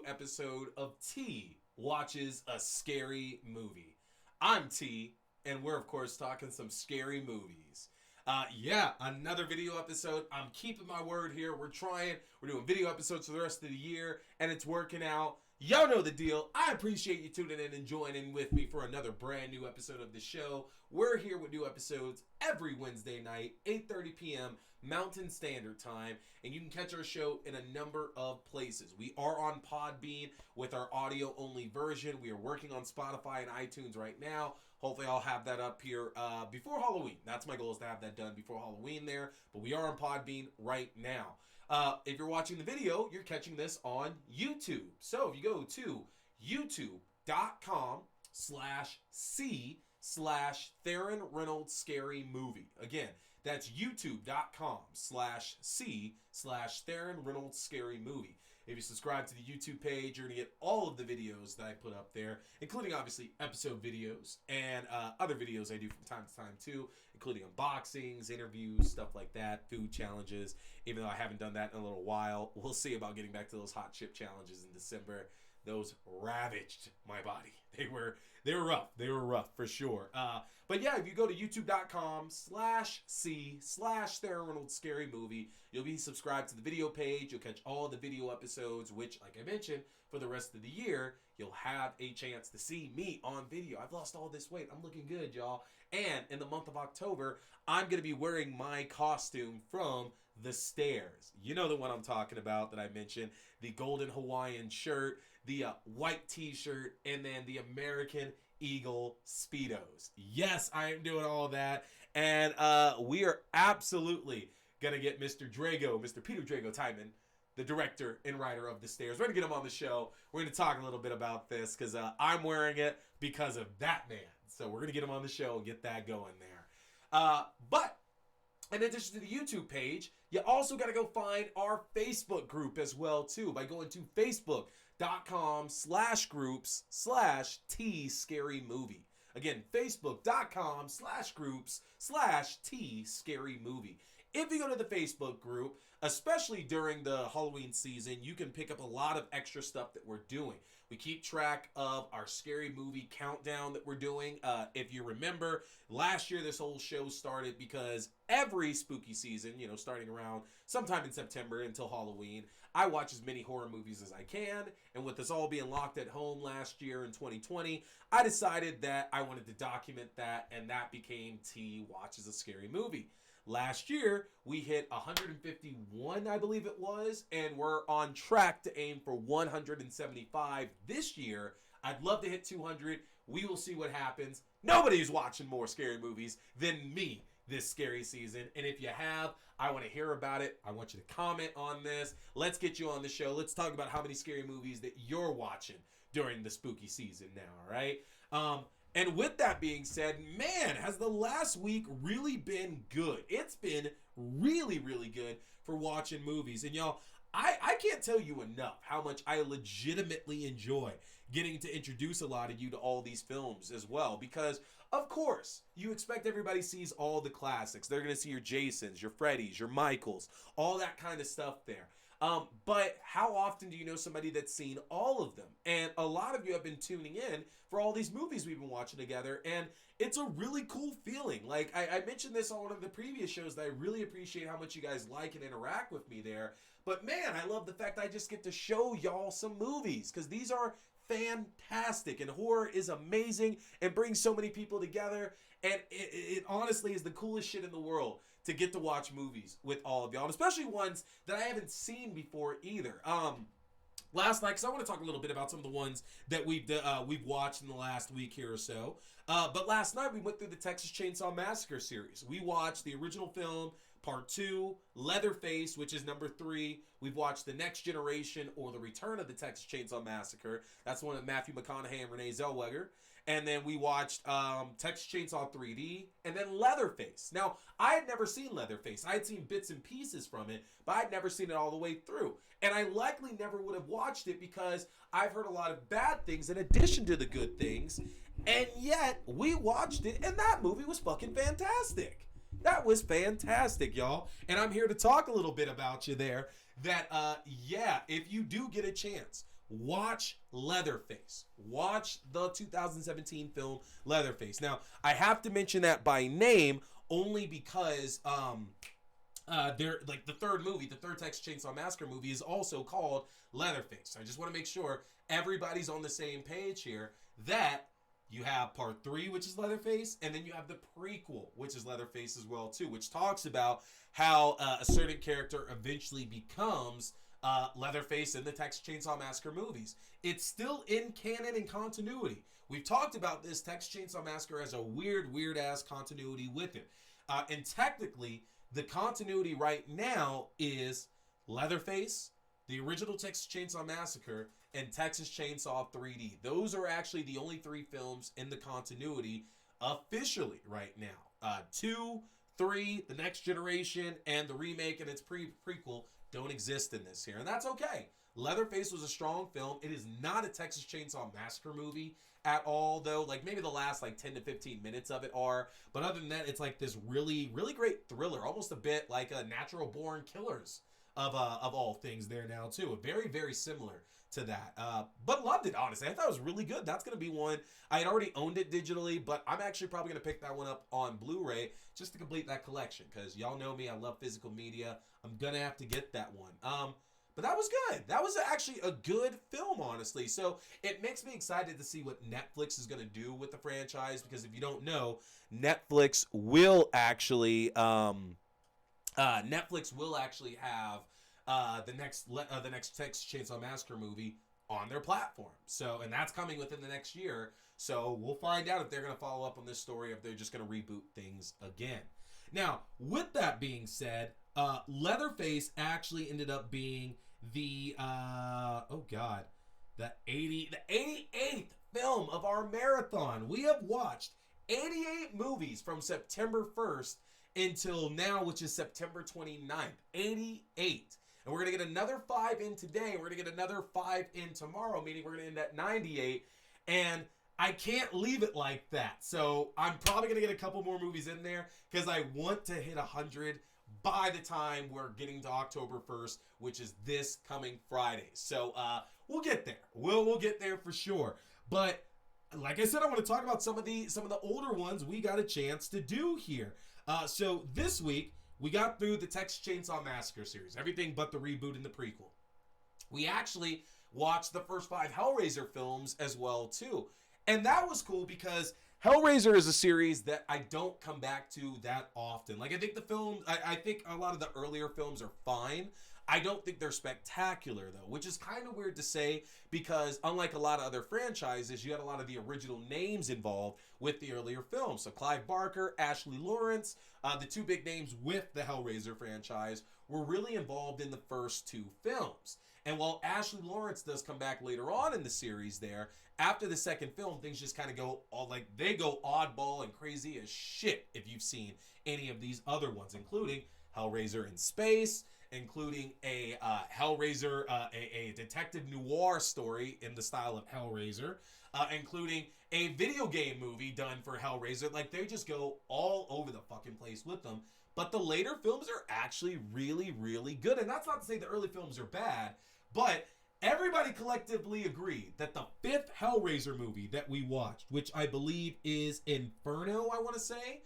episode of T Watches a Scary Movie. I'm T, and we're, of course, talking some scary movies. Another video episode. I'm keeping my word here. We're doing video episodes for the rest of the year, and it's working out. Y'all know the deal. I appreciate you tuning in and joining with me for another brand new episode of the show. We're here with new episodes every Wednesday night, 8:30 p.m. Mountain Standard Time, and you can catch our show in a number of places. We are on Podbean with our audio-only version. We are working on Spotify and iTunes right now. Hopefully I'll have that up here before Halloween. That's my goal, is to have that done before Halloween there. But we are on Podbean right now. If you're watching the video, you're catching this on YouTube. So if you go to youtube.com/C/Theron Reynolds Scary Movie. Again, that's youtube.com/C/Theron Reynolds Scary Movie. If you subscribe to the YouTube page, you're going to get all of the videos that I put up there, including, obviously, episode videos and other videos I do from time to time, too, including unboxings, interviews, stuff like that, food challenges, even though I haven't done that in a little while. We'll see about getting back to those hot chip challenges in December. Those ravaged my body. They were rough. They were rough for sure. But yeah, if you go to youtube.com/C/Theron Reynolds Scary Movie, you'll be subscribed to the video page. You'll catch all the video episodes, which, like I mentioned, for the rest of the year, you'll have a chance to see me on video. I've lost all this weight. I'm looking good, y'all. And in the month of October, I'm going to be wearing my costume from The Stairs. You know the one I'm talking about that I mentioned. The golden Hawaiian shirt, the white t-shirt, and then the American Eagle Speedos. Yes, I am doing all that. And we are absolutely going to get Mr. Peter Drago Timon, the director and writer of The Stairs. We're going to get him on the show. We're going to talk a little bit about this because I'm wearing it because of that man. So we're going to get him on the show and get that going there. But in addition to the YouTube page, you also got to go find our Facebook group as well, too, by going to facebook.com/groups/T Scary Movie. Again, facebook.com/groups/T Scary Movie. If you go to the Facebook group, especially during the Halloween season, you can pick up a lot of extra stuff that we're doing. We keep track of our scary movie countdown that we're doing. If you remember, last year this whole show started because every spooky season, starting around sometime in September until Halloween, I watch as many horror movies as I can. And with us all being locked at home last year in 2020, I decided that I wanted to document that, and that became T Watches a Scary Movie. Last year, we hit 151, I believe it was, and we're on track to aim for 175 this year. I'd love to hit 200. We will see what happens. Nobody's watching more scary movies than me this scary season, and if you have, I want to hear about it. I want you to comment on this. Let's get you on the show. Let's talk about how many scary movies that you're watching during the spooky season now, all right? And with that being said, man, has the last week really been good. It's been really, really good for watching movies. And y'all, I can't tell you enough how much I legitimately enjoy getting to introduce a lot of you to all these films as well. Because, of course, you expect everybody sees all the classics. They're going to see your Jasons, your Freddys, your Michaels, all that kind of stuff there. But how often do you know somebody that's seen all of them? And a lot of you have been tuning in for all these movies we've been watching together, and it's a really cool feeling. Like, I mentioned this on one of the previous shows that I really appreciate how much you guys like and interact with me there. But man, I love the fact I just get to show y'all some movies, because these are fantastic, and horror is amazing and brings so many people together, and it honestly is the coolest shit in the world to get to watch movies with all of y'all, and especially ones that I haven't seen before either. Last night, because I want to talk a little bit about some of the ones that we've watched in the last week here or so. But last night we went through the Texas Chainsaw Massacre series. We watched the original film, Part 2, Leatherface, which is number 3. We've watched The Next Generation, or The Return of the Texas Chainsaw Massacre. That's the one with Matthew McConaughey and Renee Zellweger. And then we watched Texas Chainsaw 3D, and then Leatherface. Now, I had never seen Leatherface. I had seen bits and pieces from it, but I'd never seen it all the way through. And I likely never would have watched it because I've heard a lot of bad things in addition to the good things. And yet, we watched it, and that movie was fucking fantastic. That was fantastic, y'all. And I'm here to talk a little bit about you there. That, if you do get a chance, watch Leatherface. Watch the 2017 film Leatherface. Now, I have to mention that by name only because they're like the third Texas Chainsaw Massacre movie is also called Leatherface. I just want to make sure everybody's on the same page here that you have part 3, which is Leatherface, and then you have the prequel, which is Leatherface as well too, which talks about how a certain character eventually becomes Leatherface in the Texas Chainsaw Massacre movies. It's still in canon and continuity. We've talked about this. Texas Chainsaw Massacre has a weird ass continuity with it. And technically, the continuity right now is Leatherface, the original Texas Chainsaw Massacre, and Texas Chainsaw 3D. Those are actually the only 3 films in the continuity officially right now. 2, 3, The Next Generation, and the remake and its prequel don't exist in this here. And that's okay. Leatherface was a strong film. It is not a Texas Chainsaw Massacre movie at all, though. Like, maybe the last, 10 to 15 minutes of it are. But other than that, it's like this really great thriller. Almost a bit like a Natural Born Killers of all things there now, too. Very similar to that. But loved it, honestly. I thought it was really good. That's going to be one. I had already owned it digitally, but I'm actually probably going to pick that one up on Blu-ray just to complete that collection, because y'all know me. I love physical media. I'm going to have to get that one. But that was good. That was actually a good film, honestly. So it makes me excited to see what Netflix is going to do with the franchise, because if you don't know, Netflix will actually have the next Texas Chainsaw Massacre movie on their platform. So, and that's coming within the next year. So we'll find out if they're going to follow up on this story, if they're just going to reboot things again. Now, with that being said, Leatherface actually ended up being the 88th film of our marathon. We have watched 88 movies from September 1st until now, which is September 29th. 88. And we're going to get another 5 in today. We're going to get another 5 in tomorrow, meaning we're going to end at 98. And I can't leave it like that. So I'm probably going to get a couple more movies in there because I want to hit 100 by the time we're getting to October 1st, which is this coming Friday. So we'll get there. We'll get there for sure. But like I said, I want to talk about some of the older ones we got a chance to do here. So this week, we got through the Texas Chainsaw Massacre series, everything but the reboot and the prequel. We actually watched the first 5 Hellraiser films as well, too. And that was cool because Hellraiser is a series that I don't come back to that often. Like, I think I think a lot of the earlier films are fine. I don't think they're spectacular, though, which is kind of weird to say because unlike a lot of other franchises, you had a lot of the original names involved with the earlier films. So Clive Barker, Ashley Lawrence, the 2 big names with the Hellraiser franchise, were really involved in the first 2 films. And while Ashley Lawrence does come back later on in the series there, after the second film, things just kind of go they go oddball and crazy as shit if you've seen any of these other ones, including Hellraiser in Space, including a Hellraiser, a detective noir story in the style of Hellraiser, including a video game movie done for Hellraiser. Like, they just go all over the fucking place with them. But the later films are actually really good. And that's not to say the early films are bad, but everybody collectively agreed that the 5th Hellraiser movie that we watched, which I believe is Inferno, I want to say,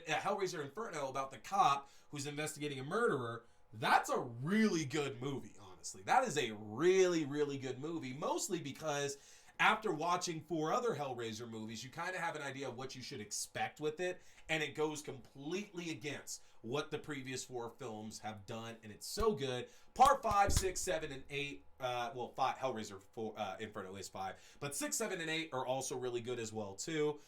Hellraiser Inferno, about the cop who's investigating a murderer, that's a really good movie, honestly. That is a really good movie, mostly because after watching 4 other Hellraiser movies, you kind of have an idea of what you should expect with it, and it goes completely against what the previous 4 films have done, and it's so good. Part 5, 6, 7, and 8, 5, Hellraiser 4, Inferno is 5, but 6, 7, and 8 are also really good as well, too,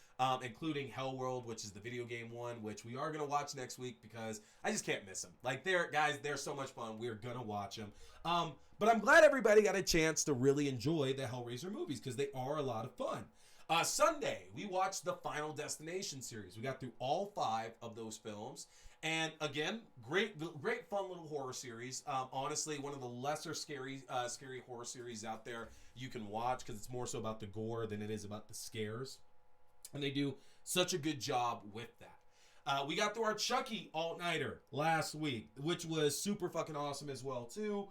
including Hellworld, which is the video game one, which we are going to watch next week because I just can't miss them. Like, they're so much fun. We're going to watch them. But I'm glad everybody got a chance to really enjoy the Hellraiser movies because they are a lot of fun. Sunday, we watched the Final Destination series. We got through all 5 of those films. And again, great fun little horror series. Honestly, one of the lesser scary horror series out there you can watch because it's more so about the gore than it is about the scares. And they do such a good job with that. We got through our Chucky all-nighter last week, which was super fucking awesome as well, too.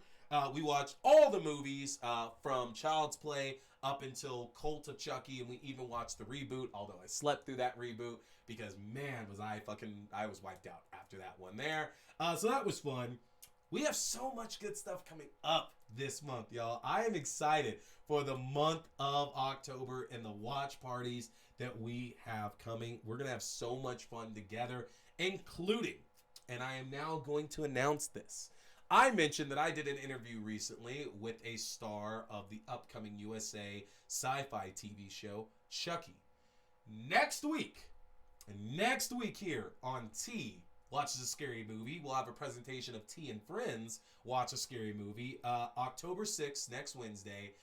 We watched all the movies from Child's Play up until Cult of Chucky, and we even watched the reboot, although I slept through that reboot because, man, I was wiped out after that one there. So that was fun. We have so much good stuff coming up this month, y'all. I am excited for the month of October and the watch parties that we have coming. We're going to have so much fun together, including, and I am now going to announce this. I mentioned that I did an interview recently with a star of the upcoming USA sci-fi TV show, Chucky. Next week here on T Watches a Scary Movie, we'll have a presentation of T and Friends Watch a Scary Movie. October 6th, next Wednesday,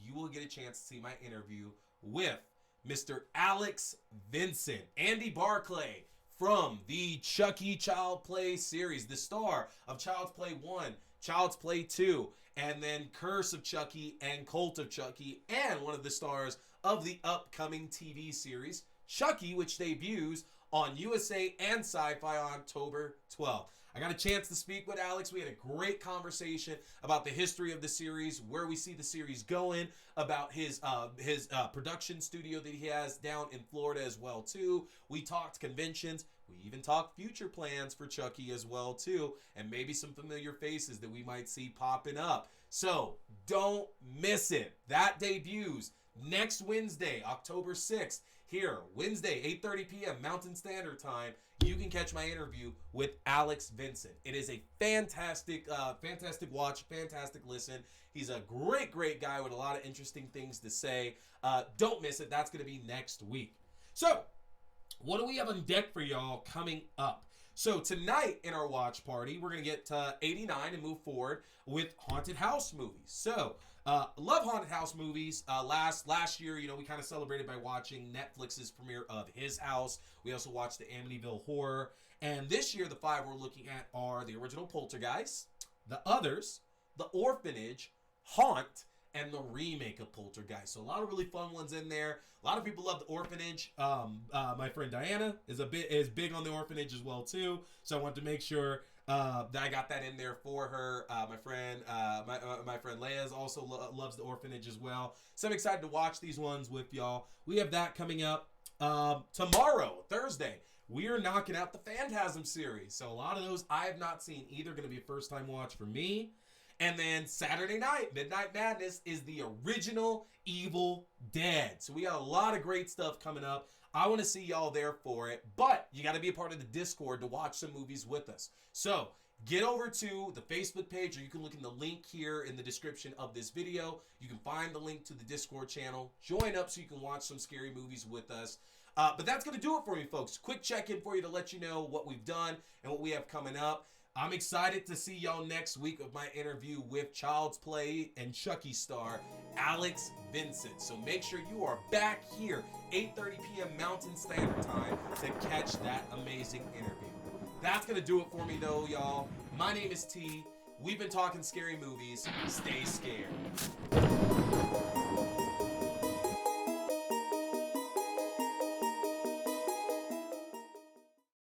you will get a chance to see my interview with Mr. Alex Vincent, Andy Barclay, from the Chucky Child Play series, the star of Child's Play 1, Child's Play 2, and then Curse of Chucky and Cult of Chucky, and one of the stars of the upcoming TV series, Chucky, which debuts on USA and Sci-Fi on October 12th. I got a chance to speak with Alex. We had a great conversation about the history of the series, where we see the series going, about his production studio that he has down in Florida as well too. We talked conventions. We even talked future plans for Chucky as well too, and maybe some familiar faces that we might see popping up. So don't miss it. That debuts next Wednesday, October 6th. Here, Wednesday, 8:30 p.m. Mountain Standard Time, you can catch my interview with Alex Vincent. It is a fantastic watch, fantastic listen. He's a great guy with a lot of interesting things to say. Don't miss it. That's going to be next week. So, what do we have on deck for y'all coming up? So tonight in our watch party, we're going to get to 89 and move forward with haunted house movies. So, love haunted house movies. Last year, we kind of celebrated by watching Netflix's premiere of His House. We also watched the Amityville Horror. And this year, the 5 we're looking at are the original Poltergeist, The Others, The Orphanage, Haunt, and the remake of Poltergeist. So a lot of really fun ones in there. A lot of people love The Orphanage. My friend Diana is big on The Orphanage as well too. So I wanted to make sure that I got that in there for her. My friend Leia also loves The Orphanage as well. So I'm excited to watch these ones with y'all. We have that coming up tomorrow, Thursday. We are knocking out the Phantasm series. So a lot of those I have not seen either. Going to be a first time watch for me. And then Saturday night, Midnight Madness, is the original Evil Dead. So we got a lot of great stuff coming up. I want to see y'all there for it. But you got to be a part of the Discord to watch some movies with us. So get over to the Facebook page, or you can look in the link here in the description of this video. You can find the link to the Discord channel. Join up so you can watch some scary movies with us. But that's going to do it for me, folks. Quick check-in for you to let you know what we've done and what we have coming up. I'm excited to see y'all next week of my interview with Child's Play and Chucky star Alex Vincent. So make sure you are back here, 8:30 p.m. Mountain Standard Time, to catch that amazing interview. That's going to do it for me, though, y'all. My name is T. We've been talking scary movies. Stay scared.